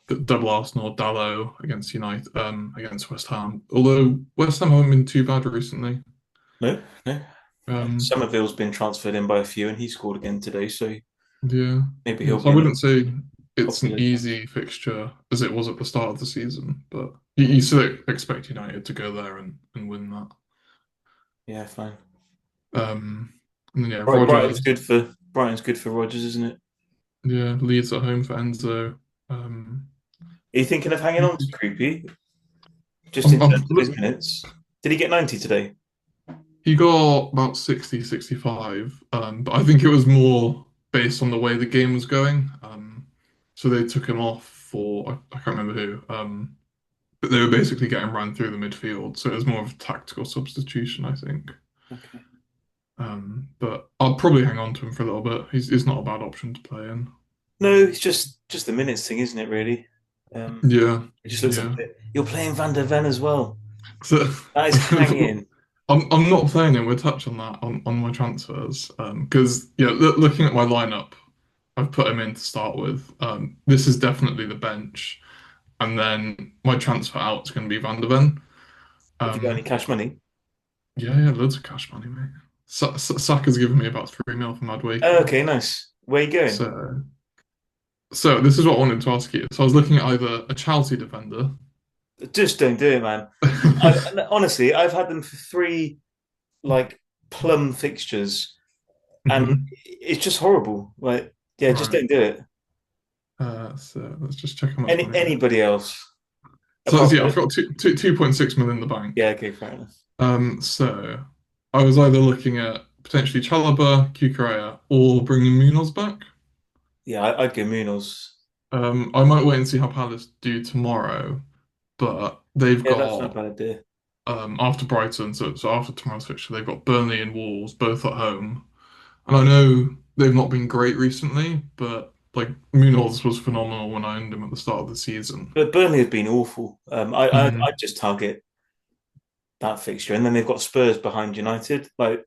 [SPEAKER 2] the double Arsenal, Dallo against United, against West Ham. Although West Ham haven't been too bad recently.
[SPEAKER 1] No, no.
[SPEAKER 2] Um,
[SPEAKER 1] Somerville's been transferred in by a few, and he scored again today, so
[SPEAKER 2] yeah,
[SPEAKER 1] maybe
[SPEAKER 2] yeah.
[SPEAKER 1] he'll
[SPEAKER 2] So
[SPEAKER 1] be
[SPEAKER 2] I
[SPEAKER 1] in
[SPEAKER 2] wouldn't say it's an
[SPEAKER 1] popular.
[SPEAKER 2] easy fixture as it was at the start of the season, but you still expect United to go there and win that.
[SPEAKER 1] Yeah, fine.
[SPEAKER 2] Um, and then yeah,
[SPEAKER 1] Right,
[SPEAKER 2] Rogers,
[SPEAKER 1] Brighton's good for Rodgers, isn't it?
[SPEAKER 2] yeah, Leeds at home for Enzo. Um,
[SPEAKER 1] Are you thinking of hanging on to Creepy just in
[SPEAKER 2] I'm,
[SPEAKER 1] terms of his minutes? Did he get 90 today?
[SPEAKER 2] he got about 60, 65, but I think it was more based on the way the game was going. So they took him off for, I can't remember who, but they were basically getting run through the midfield. So it was more of a tactical substitution, I think.
[SPEAKER 1] Okay.
[SPEAKER 2] But I'll probably hang on to him for a little bit. He's not a bad option to play in.
[SPEAKER 1] No, it's just the minutes thing, isn't it? Really.
[SPEAKER 2] Yeah,
[SPEAKER 1] It just looks like
[SPEAKER 2] yeah.
[SPEAKER 1] you're playing Van der Ven as well.
[SPEAKER 2] So
[SPEAKER 1] That is hanging.
[SPEAKER 2] I'm not playing him. We'll touch on that on my transfers. Because yeah, looking at my lineup, I've put him in to start with. This is definitely the bench, and then my transfer out is going to be Van der Ven.
[SPEAKER 1] Have you got any
[SPEAKER 2] Um,
[SPEAKER 1] cash money?
[SPEAKER 2] yeah, loads of cash money, mate. Saka's given me about 3 mil for
[SPEAKER 1] Oh,
[SPEAKER 2] Madueke.
[SPEAKER 1] okay, nice. Where are you going?
[SPEAKER 2] So this is what I wanted to ask you. So I was looking at either a Chelsea defender.
[SPEAKER 1] Just don't do it, man. Honestly, I've had them for three like plum fixtures, and
[SPEAKER 2] Mhm.
[SPEAKER 1] it's just horrible. Like, yeah, just
[SPEAKER 2] Right.
[SPEAKER 1] don't do it.
[SPEAKER 2] So let's just check how much money I have.
[SPEAKER 1] Anybody else
[SPEAKER 2] So
[SPEAKER 1] apart
[SPEAKER 2] yeah,
[SPEAKER 1] from
[SPEAKER 2] I've got 2.6 million in the bank.
[SPEAKER 1] yeah, okay, fair enough.
[SPEAKER 2] So I was either looking at potentially Chalobah, Cucurella, or bringing Munoz back.
[SPEAKER 1] Yeah, I'd go Munoz.
[SPEAKER 2] I might wait and see how Palace do tomorrow, but they've
[SPEAKER 1] Yeah, that's not a
[SPEAKER 2] got
[SPEAKER 1] bad idea.
[SPEAKER 2] after Brighton, so after tomorrow's fixture, they've got Burnley and Wolves both at home. And I know they've not been great recently, but like Munoz was phenomenal when I owned him at the start of the season.
[SPEAKER 1] But Burnley have been awful. I'd
[SPEAKER 2] Mhm.
[SPEAKER 1] just target that fixture, and then they've got Spurs behind United. Like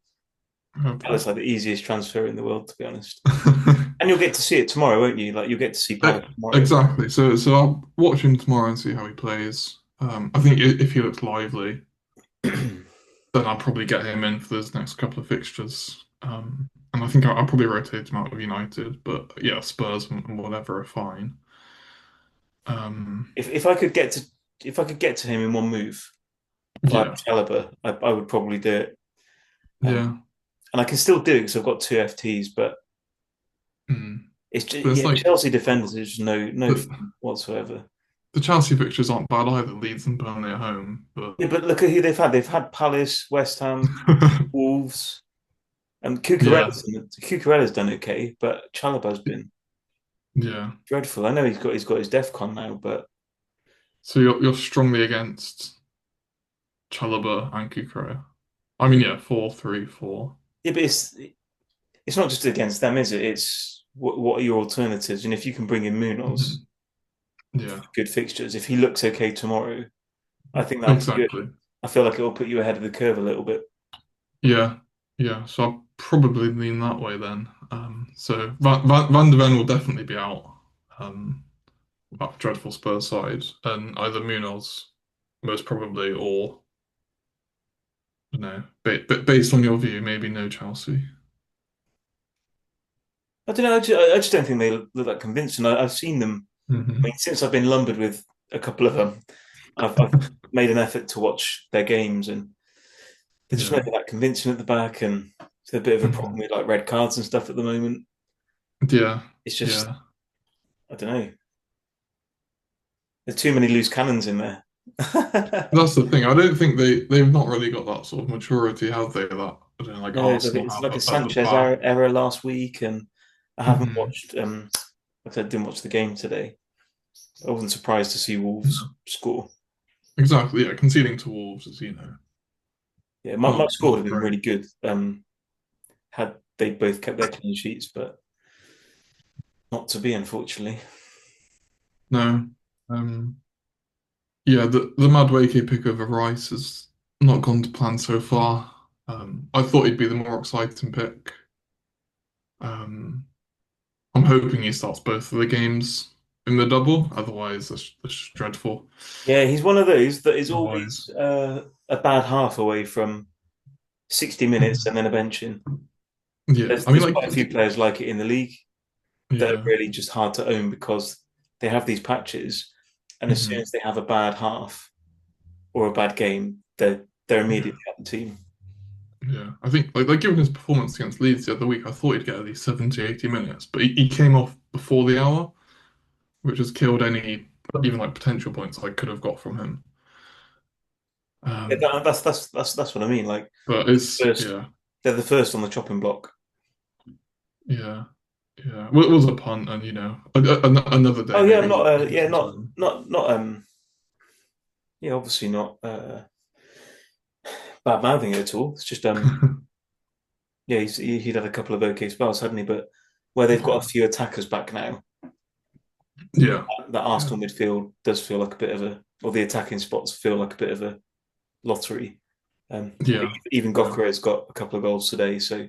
[SPEAKER 1] that
[SPEAKER 2] Okay.
[SPEAKER 1] looks like the easiest transfer in the world, to be honest. And you'll get to see it tomorrow, won't you? Like you'll get to see Palace tomorrow.
[SPEAKER 2] Exactly. So I'll watch him tomorrow and see how he plays. I think if he looks lively, then I'll probably get him in for those next couple of fixtures. And I think I'll probably rotate him out of United, but yeah, Spurs and whatever are fine. Um,
[SPEAKER 1] If I could get to him in one move, like
[SPEAKER 2] yeah,
[SPEAKER 1] Chalobah, I would probably do it.
[SPEAKER 2] yeah.
[SPEAKER 1] And I can still do it because I've got two FTs, but
[SPEAKER 2] Mm.
[SPEAKER 1] it's just
[SPEAKER 2] But it's
[SPEAKER 1] yeah,
[SPEAKER 2] like
[SPEAKER 1] Chelsea defenders is just no
[SPEAKER 2] the,
[SPEAKER 1] fun whatsoever.
[SPEAKER 2] the Chelsea fixtures aren't bad either. Leeds and Burnley at home, but
[SPEAKER 1] Yeah, but look at who they've had. They've had Palace, West Ham, Wolves, and
[SPEAKER 2] yeah,
[SPEAKER 1] Cucurella's done okay, but Chalobah's been
[SPEAKER 2] yeah.
[SPEAKER 1] dreadful. I know he's got his DEFCON now, but
[SPEAKER 2] So you're strongly against Chalobah and Cucurella. I mean, yeah, 4-3-4.
[SPEAKER 1] yeah, but it's not just against them, is it? It's what are your alternatives? And if you can bring in Munoz,
[SPEAKER 2] Mhm. Yeah,
[SPEAKER 1] good fixtures. If he looks okay tomorrow, I think that'll be good.
[SPEAKER 2] exactly.
[SPEAKER 1] I feel like it'll put you ahead of the curve a little bit.
[SPEAKER 2] Yeah, yeah. So I'll probably lean that way then. So Van de Ven will definitely be out. Um, that dreadful Spurs side, and either Munoz, most probably, or no. But based on your view, maybe no Chelsea.
[SPEAKER 1] I don't know. I just don't think they look that convincing. I've seen them. I mean,
[SPEAKER 2] Hmm.
[SPEAKER 1] since I've been lumbered with a couple of them, I've made an effort to watch their games, and they're just
[SPEAKER 2] Yeah.
[SPEAKER 1] not that convincing at the back, and it's a bit of a problem
[SPEAKER 2] Hmm.
[SPEAKER 1] with like red cards and stuff at the moment.
[SPEAKER 2] Yeah.
[SPEAKER 1] It's just
[SPEAKER 2] Yeah.
[SPEAKER 1] I don't know. There's too many loose cannons in there.
[SPEAKER 2] That's the thing. I don't think they've not really got that sort of maturity, have they? That I don't know, like
[SPEAKER 1] No,
[SPEAKER 2] Arsenal
[SPEAKER 1] it's
[SPEAKER 2] have
[SPEAKER 1] like a
[SPEAKER 2] at the
[SPEAKER 1] Sanchez
[SPEAKER 2] back.
[SPEAKER 1] error last week, and I haven't
[SPEAKER 2] Hmm.
[SPEAKER 1] watched. Like I said, I didn't watch the game today. I wasn't surprised to see Wolves score.
[SPEAKER 2] Exactly. Yeah. Conceding to Wolves is.
[SPEAKER 1] Yeah, my
[SPEAKER 2] Not
[SPEAKER 1] score would
[SPEAKER 2] not
[SPEAKER 1] have been
[SPEAKER 2] great.
[SPEAKER 1] really good had they both kept their clean sheets, but not to be, unfortunately.
[SPEAKER 2] No. Um, yeah, the Madueke pick over Rice has not gone to plan so far. I thought he'd be the more exciting pick. Um, I'm hoping he starts both of the games in the double. Otherwise, that's dreadful.
[SPEAKER 1] Yeah, he's one of those that is
[SPEAKER 2] Otherwise,
[SPEAKER 1] always a bad half away from 60 minutes and then a benching.
[SPEAKER 2] yeah.
[SPEAKER 1] There's
[SPEAKER 2] I mean,
[SPEAKER 1] there's
[SPEAKER 2] like,
[SPEAKER 1] quite a few players like it in the league that are
[SPEAKER 2] yeah.
[SPEAKER 1] really just hard to own because they have these patches, and as soon
[SPEAKER 2] Mhm.
[SPEAKER 1] as they have a bad half or a bad game, they're
[SPEAKER 2] Yeah.
[SPEAKER 1] immediately out the team.
[SPEAKER 2] Yeah, I think like given his performance against Leeds the other week, I thought he'd get at least 70, 80 minutes, but he came off before the hour, which has killed any even like potential points I could have got from him.
[SPEAKER 1] Yeah,
[SPEAKER 2] Um,
[SPEAKER 1] that's what I mean. Like
[SPEAKER 2] but it's
[SPEAKER 1] first,
[SPEAKER 2] yeah,
[SPEAKER 1] they're the first on the chopping block.
[SPEAKER 2] yeah, yeah. Well, it was a punt, and another day
[SPEAKER 1] Oh yeah, I'm
[SPEAKER 2] maybe
[SPEAKER 1] not.
[SPEAKER 2] you
[SPEAKER 1] Yeah,
[SPEAKER 2] listen to him.
[SPEAKER 1] not. Yeah, obviously not bad mouthing it at all. It's just yeah, he'd had a couple of okay spells, hadn't he? But where they've got
[SPEAKER 2] Yeah,
[SPEAKER 1] a few attackers back now,
[SPEAKER 2] yeah,
[SPEAKER 1] that
[SPEAKER 2] yeah,
[SPEAKER 1] Arsenal midfield does feel like a bit of a, or the attacking spots feel like a bit of a lottery.
[SPEAKER 2] yeah,
[SPEAKER 1] Even
[SPEAKER 2] yeah.
[SPEAKER 1] Gokra has got a couple of goals today, so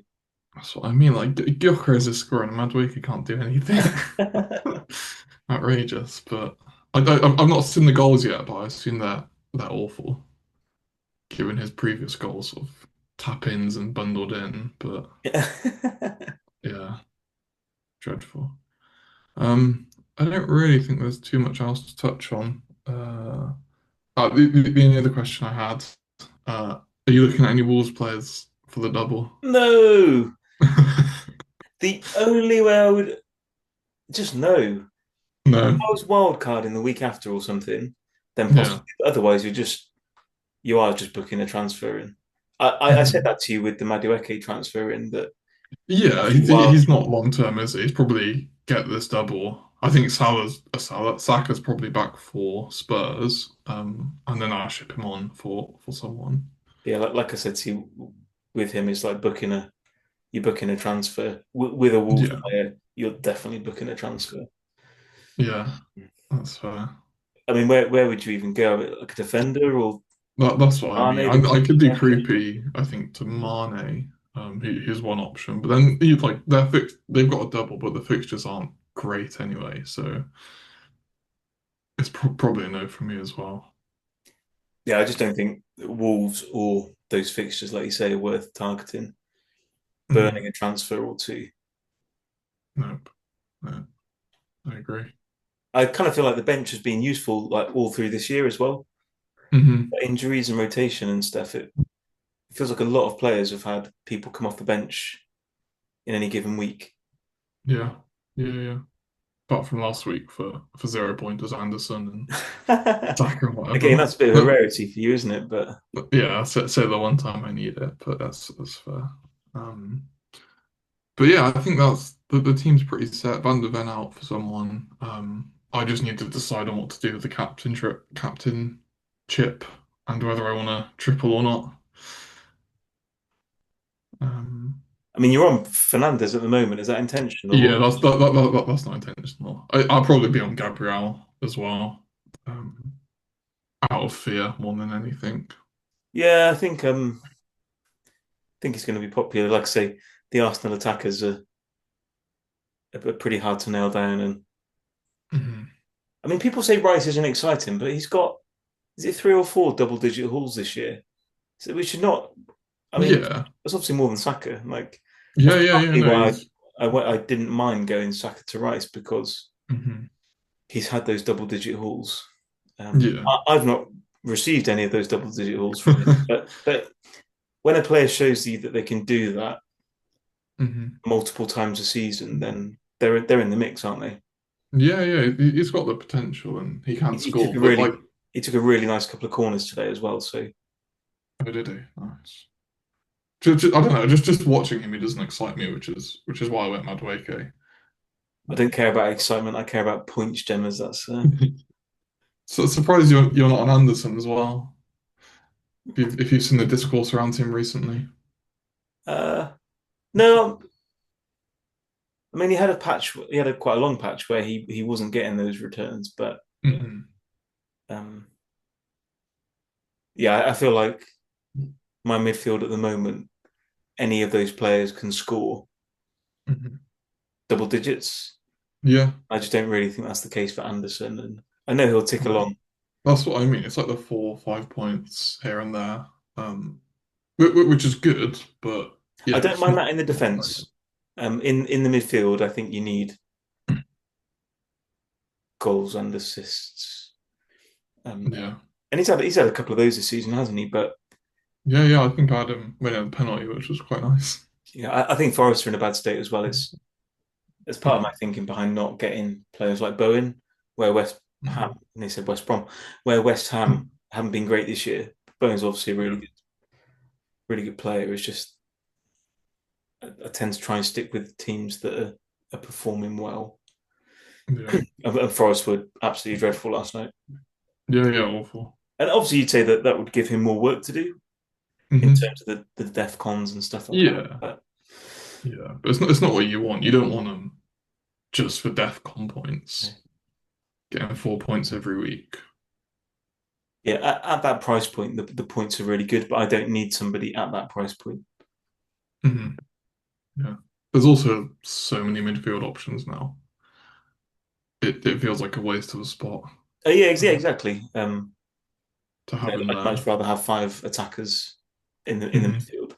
[SPEAKER 2] That's what I mean. Like Gyökeres is scoring a Madweek, he can't do anything. Outrageous, but I've not seen the goals yet, but I assume they're awful, given his previous goals of tap-ins and bundled in. But yeah, dreadful. Um, I don't really think there's too much else to touch on. The only other question I had, are you looking at any Wolves players for the double?
[SPEAKER 1] no. The only way I would just no. If
[SPEAKER 2] No.
[SPEAKER 1] I was wild card in the week after or something, then
[SPEAKER 2] Yeah.
[SPEAKER 1] possibly. Otherwise, you are just booking a transfer in. I said
[SPEAKER 2] Mhm.
[SPEAKER 1] that to you with the Madueke transfer in that
[SPEAKER 2] Yeah,
[SPEAKER 1] if you are
[SPEAKER 2] he's not long term, is he? He's probably get this double. I think Saka's probably back for Spurs, and then I'll ship him on for someone.
[SPEAKER 1] yeah, like I said to you, with him, it's like booking a you're booking a transfer with a Wolves
[SPEAKER 2] Yeah,
[SPEAKER 1] player. You're definitely booking a transfer.
[SPEAKER 2] yeah, that's fair.
[SPEAKER 1] I mean, where would you even go? Like a defender or
[SPEAKER 2] That's what I mean.
[SPEAKER 1] Arne,
[SPEAKER 2] I,
[SPEAKER 1] the
[SPEAKER 2] I could do
[SPEAKER 1] keeper?
[SPEAKER 2] creepy, I think, to Mane. He's one option, but then you like they've got a double, but the fixtures aren't great anyway, so it's probably a no for me as well.
[SPEAKER 1] Yeah, I just don't think Wolves or those fixtures, like you say, are worth targeting. Burning
[SPEAKER 2] Mhm.
[SPEAKER 1] a transfer or two.
[SPEAKER 2] Nope. No, I agree.
[SPEAKER 1] I kind of feel like the bench has been useful like all through this year as well.
[SPEAKER 2] Hmm.
[SPEAKER 1] Injuries and rotation and stuff. It feels like a lot of players have had people come off the bench in any given week.
[SPEAKER 2] Yeah, yeah, yeah. Apart from last week for 0 pointers, Anderson and Saka and
[SPEAKER 1] Again,
[SPEAKER 2] whatever.
[SPEAKER 1] that's a bit of a
[SPEAKER 2] But,
[SPEAKER 1] rarity for you, isn't it? But
[SPEAKER 2] yeah, say the one time I need it, but that's fair. But yeah, I think that's the team's pretty set. Van der Ven out for someone. I just need to decide on what to do with the captain chip and whether I want to triple or not. Um,
[SPEAKER 1] I mean, you're on Fernandez at the moment. Is that intentional? Or...
[SPEAKER 2] yeah, that's not intentional. I'll probably be on Gabriel as well, um, out of fear more than anything.
[SPEAKER 1] Yeah, I think it's going to be popular. Like I say, the Arsenal attackers are pretty hard to nail down. And
[SPEAKER 2] Mhm.
[SPEAKER 1] I mean, people say Rice isn't exciting, but he's got is it three or four double-digit hauls this year? So we should not. I mean,
[SPEAKER 2] Yeah,
[SPEAKER 1] that's obviously more than Saka. Like
[SPEAKER 2] yeah,
[SPEAKER 1] that's
[SPEAKER 2] yeah, yeah.
[SPEAKER 1] partly
[SPEAKER 2] No,
[SPEAKER 1] why
[SPEAKER 2] he's.
[SPEAKER 1] I didn't mind going Saka to Rice because
[SPEAKER 2] Mhm.
[SPEAKER 1] he's had those double-digit hauls.
[SPEAKER 2] Yeah,
[SPEAKER 1] I've not received any of those double-digit hauls from him, but when a player shows you that they can do that
[SPEAKER 2] hmm,
[SPEAKER 1] multiple times a season, then they're in the mix, aren't they?
[SPEAKER 2] yeah, yeah. He's got the potential and he can
[SPEAKER 1] He took
[SPEAKER 2] score,
[SPEAKER 1] a
[SPEAKER 2] but like,
[SPEAKER 1] really he took a really nice couple of corners today as well. So
[SPEAKER 2] oh, did he? Nice. I don't know. Just watching him, he doesn't excite me, which is why I went Madueke.
[SPEAKER 1] I don't care about excitement. I care about points gemmers. That's
[SPEAKER 2] So surprised you're not an Anderson as well. If you've seen the discourse around him recently.
[SPEAKER 1] Uh, no, I mean he had a patch. He had a quite a long patch where he wasn't getting those returns, but
[SPEAKER 2] Hmm.
[SPEAKER 1] um, yeah, I feel like my midfield at the moment, any of those players can score
[SPEAKER 2] Hmm.
[SPEAKER 1] double digits.
[SPEAKER 2] Yeah,
[SPEAKER 1] I just don't really think that's the case for Anderson, and I know he'll tick
[SPEAKER 2] no.
[SPEAKER 1] along.
[SPEAKER 2] That's what I mean. It's like the 4 or 5 points here and there, um, which is good, but
[SPEAKER 1] I
[SPEAKER 2] yeah,
[SPEAKER 1] don't
[SPEAKER 2] it's
[SPEAKER 1] mind that in the
[SPEAKER 2] not very good.
[SPEAKER 1] defence. In the midfield, I think you need goals and assists.
[SPEAKER 2] Yeah,
[SPEAKER 1] And he's had a couple of those this season, hasn't he? But
[SPEAKER 2] yeah. I think I had him winning the penalty, which was quite nice.
[SPEAKER 1] yeah, I think Forest are in a bad state as well. It's part of my
[SPEAKER 2] Mm.
[SPEAKER 1] thinking behind not getting players like Bowen, where West Ham,
[SPEAKER 2] Mm.
[SPEAKER 1] and they said West Brom, where West Ham haven't been great this year. Bowen's obviously a
[SPEAKER 2] Yeah,
[SPEAKER 1] really good player. It's just I tend to try and stick with teams that are performing well.
[SPEAKER 2] yeah,
[SPEAKER 1] And Forest were absolutely dreadful last night.
[SPEAKER 2] yeah. Awful.
[SPEAKER 1] And obviously, you'd say that that would give him more work to do in
[SPEAKER 2] Hmm.
[SPEAKER 1] terms of the def cons and stuff like that.
[SPEAKER 2] Yeah,
[SPEAKER 1] But
[SPEAKER 2] yeah. But it's not what you want. You don't want them just for DEFCON
[SPEAKER 1] yeah,
[SPEAKER 2] points, getting 4 points every week.
[SPEAKER 1] yeah, at that price point, the points are really good. But I don't need somebody at that price point.
[SPEAKER 2] Hmm. Yeah. There's also so many midfield options now. It feels like a waste of a spot
[SPEAKER 1] Oh yeah, yeah,
[SPEAKER 2] um,
[SPEAKER 1] exactly.
[SPEAKER 2] to have him
[SPEAKER 1] I'd
[SPEAKER 2] there.
[SPEAKER 1] much rather have five attackers in the
[SPEAKER 2] Hmm.
[SPEAKER 1] midfield,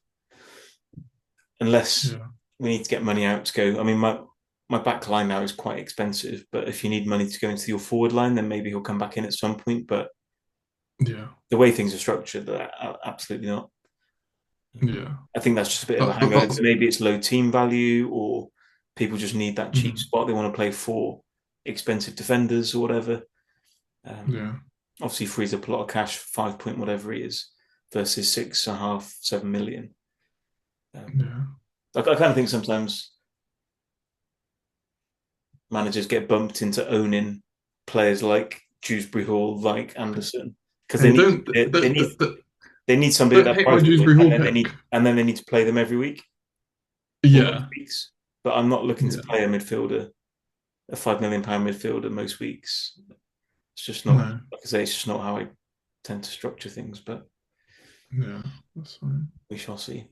[SPEAKER 1] unless
[SPEAKER 2] Yeah,
[SPEAKER 1] we need to get money out to go. I mean, my back line now is quite expensive, but if you need money to go into your forward line, then maybe he'll come back in at some point. But
[SPEAKER 2] yeah,
[SPEAKER 1] the way things are structured, absolutely not.
[SPEAKER 2] yeah.
[SPEAKER 1] I think that's just a bit of a hangover.
[SPEAKER 2] That's
[SPEAKER 1] Maybe it's low team value, or people just need that cheap
[SPEAKER 2] mhm,
[SPEAKER 1] spot. They want to play four expensive defenders or whatever. Um,
[SPEAKER 2] yeah,
[SPEAKER 1] Obviously, frees up a lot of cash, 5 point whatever he is, versus 6.5, 7 million. Um,
[SPEAKER 2] yeah.
[SPEAKER 1] I kind of think sometimes managers get bumped into owning players like Dewsbury Hall, like Anderson, because
[SPEAKER 2] Hey,
[SPEAKER 1] they need somebody at
[SPEAKER 2] don't
[SPEAKER 1] that
[SPEAKER 2] hate my
[SPEAKER 1] price point,
[SPEAKER 2] Dewsbury Hall pick.
[SPEAKER 1] and then they need to play them every week or most
[SPEAKER 2] Yeah,
[SPEAKER 1] weeks. But I'm not looking to
[SPEAKER 2] yeah.
[SPEAKER 1] play a midfielder, a £5 million midfielder most weeks. It's just not,
[SPEAKER 2] No,
[SPEAKER 1] like I say, it's just not how I tend to structure things. But
[SPEAKER 2] yeah. That's fine.
[SPEAKER 1] we shall see.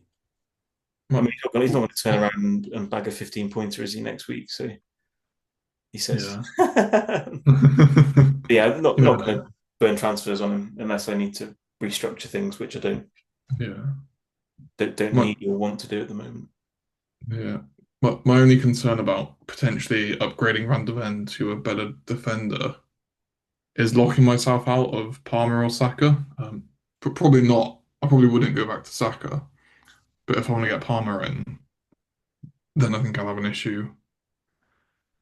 [SPEAKER 1] I mean,
[SPEAKER 2] Well,
[SPEAKER 1] he's not going to turn
[SPEAKER 2] oh,
[SPEAKER 1] around and bag a 15 pointer, is he, next week? So he says.
[SPEAKER 2] yeah.
[SPEAKER 1] Yeah, not
[SPEAKER 2] You never
[SPEAKER 1] not going
[SPEAKER 2] know.
[SPEAKER 1] to burn transfers on him unless I need to restructure things, which I
[SPEAKER 2] Yeah.
[SPEAKER 1] don't
[SPEAKER 2] My
[SPEAKER 1] need or want to do at the moment.
[SPEAKER 2] Yeah. My only concern about potentially upgrading Van de Ven to a better defender is locking myself out of Palmer or Saka. But probably not. I probably wouldn't go back to Saka. But if I want to get Palmer in, then I think I'll have an issue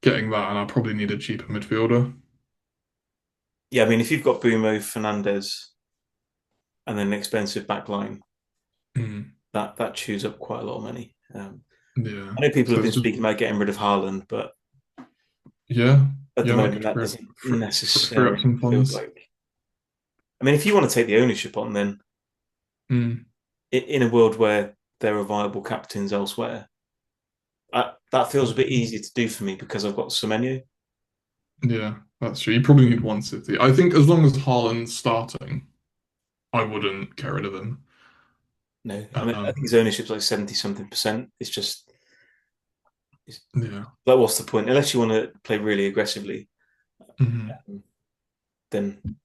[SPEAKER 2] getting that, and I'll probably need a cheaper midfielder.
[SPEAKER 1] Yeah, I mean, if you've got Bumo, Fernandez, and then an expensive back line,
[SPEAKER 2] Mm,
[SPEAKER 1] that chews up quite a lot of money.
[SPEAKER 2] yeah.
[SPEAKER 1] I know people
[SPEAKER 2] So
[SPEAKER 1] have been
[SPEAKER 2] it's just
[SPEAKER 1] speaking about getting rid of Haaland, but
[SPEAKER 2] yeah,
[SPEAKER 1] at the
[SPEAKER 2] yeah, that
[SPEAKER 1] moment,
[SPEAKER 2] could
[SPEAKER 1] that doesn't
[SPEAKER 2] free up
[SPEAKER 1] necessarily
[SPEAKER 2] some
[SPEAKER 1] feel
[SPEAKER 2] funds.
[SPEAKER 1] like. I mean, if you want to take the ownership on, then
[SPEAKER 2] Mm,
[SPEAKER 1] in a world where there are viable captains elsewhere, that feels a bit easier to do for me because I've got Semenyo.
[SPEAKER 2] yeah, that's true. You probably need one City. I think as long as Haaland's starting, I wouldn't get rid of him.
[SPEAKER 1] No, I mean, I think
[SPEAKER 2] Um,
[SPEAKER 1] his ownership's like 70 something percent. It's just, it's,
[SPEAKER 2] yeah.
[SPEAKER 1] like, what's the point? Unless you want to play really aggressively,
[SPEAKER 2] Mhm.
[SPEAKER 1] then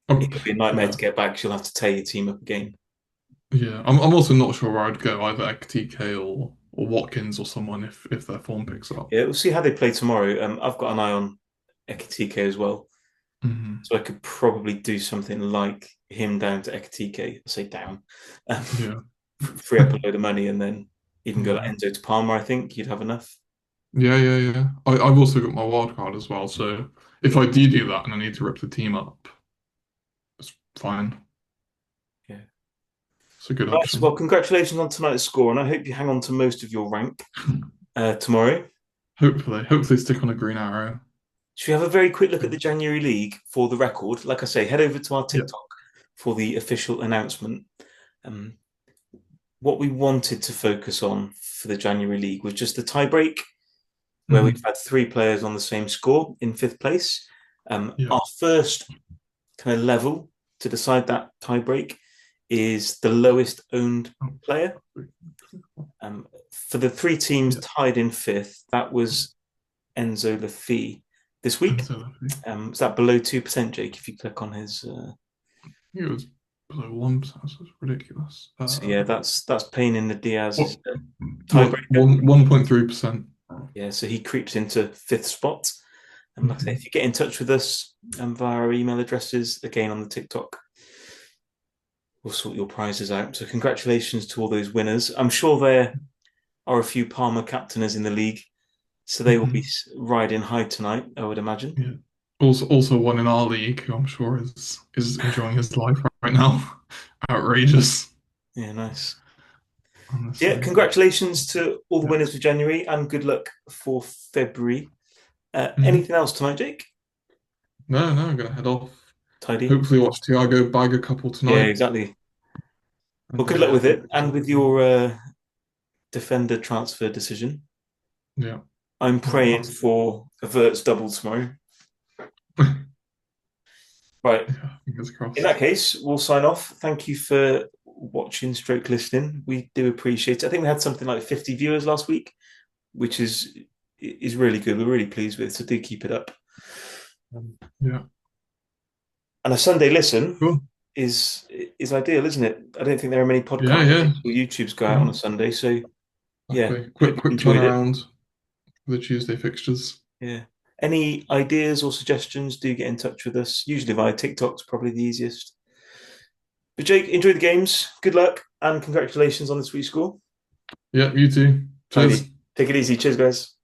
[SPEAKER 2] Um,
[SPEAKER 1] it could be a nightmare
[SPEAKER 2] yeah,
[SPEAKER 1] to get back. 'Cause you'll have to tear your team up again.
[SPEAKER 2] yeah. I'm also not sure where I'd go, either Ekitike or Watkins or someone if their form picks up.
[SPEAKER 1] Yeah, we'll see how they play tomorrow. I've got an eye on Ekitike as well.
[SPEAKER 2] Hmm.
[SPEAKER 1] So I could probably do something like him down to Ekitike. I say down. Um,
[SPEAKER 2] Yeah,
[SPEAKER 1] free up a load of money and then even go like
[SPEAKER 2] yeah,
[SPEAKER 1] Enzo to Palmer. I think you'd have enough.
[SPEAKER 2] yeah. I've also got my wild card as well, so if I do that and I need to rip the team up, it's fine.
[SPEAKER 1] Yeah.
[SPEAKER 2] It's a good
[SPEAKER 1] Right, well,
[SPEAKER 2] option.
[SPEAKER 1] congratulations on tonight's score, and I hope you hang on to most of your rank tomorrow.
[SPEAKER 2] Hopefully stick on a green arrow.
[SPEAKER 1] Should we have a very quick look at the January League for the record? Like I say, head over to our
[SPEAKER 2] Yeah,
[SPEAKER 1] TikTok. for the official announcement. Um, what we wanted to focus on for the January league was just the tiebreak, where we've
[SPEAKER 2] Mhm.
[SPEAKER 1] had three players on the same score in fifth place.
[SPEAKER 2] Yeah.
[SPEAKER 1] Our first kind of level to decide that tiebreak is the lowest owned player. For the three teams
[SPEAKER 2] Yeah.
[SPEAKER 1] tied in fifth, that was Enzo Lafi this
[SPEAKER 2] And
[SPEAKER 1] week.
[SPEAKER 2] so I think
[SPEAKER 1] Is that below 2%, Jake? If you click on his,
[SPEAKER 2] it was below 1%. That's ridiculous.
[SPEAKER 1] so yeah, that's Payne in the
[SPEAKER 2] What,
[SPEAKER 1] Diaz's
[SPEAKER 2] what,
[SPEAKER 1] tiebreaker.
[SPEAKER 2] 1.3%.
[SPEAKER 1] Yeah, so he creeps into fifth spot. And like I say,
[SPEAKER 2] Mhm.
[SPEAKER 1] if you get in touch with us via our email addresses, again on the TikTok, we'll sort your prizes out. So congratulations to all those winners. I'm sure there are a few Palmer captainers in the league, so they will be
[SPEAKER 2] Mhm.
[SPEAKER 1] riding high tonight, I would imagine.
[SPEAKER 2] Yeah. Also one in our league who I'm sure is enjoying his life right now. Outrageous,
[SPEAKER 1] Yeah, nice. Yeah,
[SPEAKER 2] honestly.
[SPEAKER 1] congratulations to all the
[SPEAKER 2] Yeah.
[SPEAKER 1] winners for January and good luck for February.
[SPEAKER 2] Mhm.
[SPEAKER 1] Anything else tonight, Jake?
[SPEAKER 2] No, I'm gonna head off.
[SPEAKER 1] Tidy.
[SPEAKER 2] Hopefully watch Thiago bag a couple
[SPEAKER 1] Yeah,
[SPEAKER 2] tonight.
[SPEAKER 1] exactly. Well,
[SPEAKER 2] And
[SPEAKER 1] good
[SPEAKER 2] then
[SPEAKER 1] luck
[SPEAKER 2] yeah,
[SPEAKER 1] with it
[SPEAKER 2] focus
[SPEAKER 1] and
[SPEAKER 2] on
[SPEAKER 1] with
[SPEAKER 2] February.
[SPEAKER 1] your defender transfer decision.
[SPEAKER 2] Yeah.
[SPEAKER 1] I'm
[SPEAKER 2] Well,
[SPEAKER 1] praying
[SPEAKER 2] that's
[SPEAKER 1] for a Verts double tomorrow. Right.
[SPEAKER 2] yeah, fingers
[SPEAKER 1] In that
[SPEAKER 2] crossed.
[SPEAKER 1] case, we'll sign off. Thank you for watching stroke listening. We do appreciate it. I think we had something like 50 viewers last week, which is really good. We're really pleased with, so do keep it up. Um,
[SPEAKER 2] Yeah.
[SPEAKER 1] and a Sunday listen
[SPEAKER 2] Cool.
[SPEAKER 1] is is ideal, isn't it? I don't think there are many
[SPEAKER 2] Yeah,
[SPEAKER 1] podcasts
[SPEAKER 2] yeah.
[SPEAKER 1] or YouTubes go out on
[SPEAKER 2] Yeah.
[SPEAKER 1] a Sunday, so yeah,
[SPEAKER 2] Exactly.
[SPEAKER 1] hope you
[SPEAKER 2] Quick
[SPEAKER 1] enjoyed it.
[SPEAKER 2] turnaround for the Tuesday fixtures.
[SPEAKER 1] Yeah. Any ideas or suggestions, do get in touch with us. Usually via TikTok's probably the easiest. But Jake, enjoy the games. Good luck and congratulations on this week's score.
[SPEAKER 2] Yeah, you too. Cheers.
[SPEAKER 1] Tidy. Take it easy. Cheers, guys.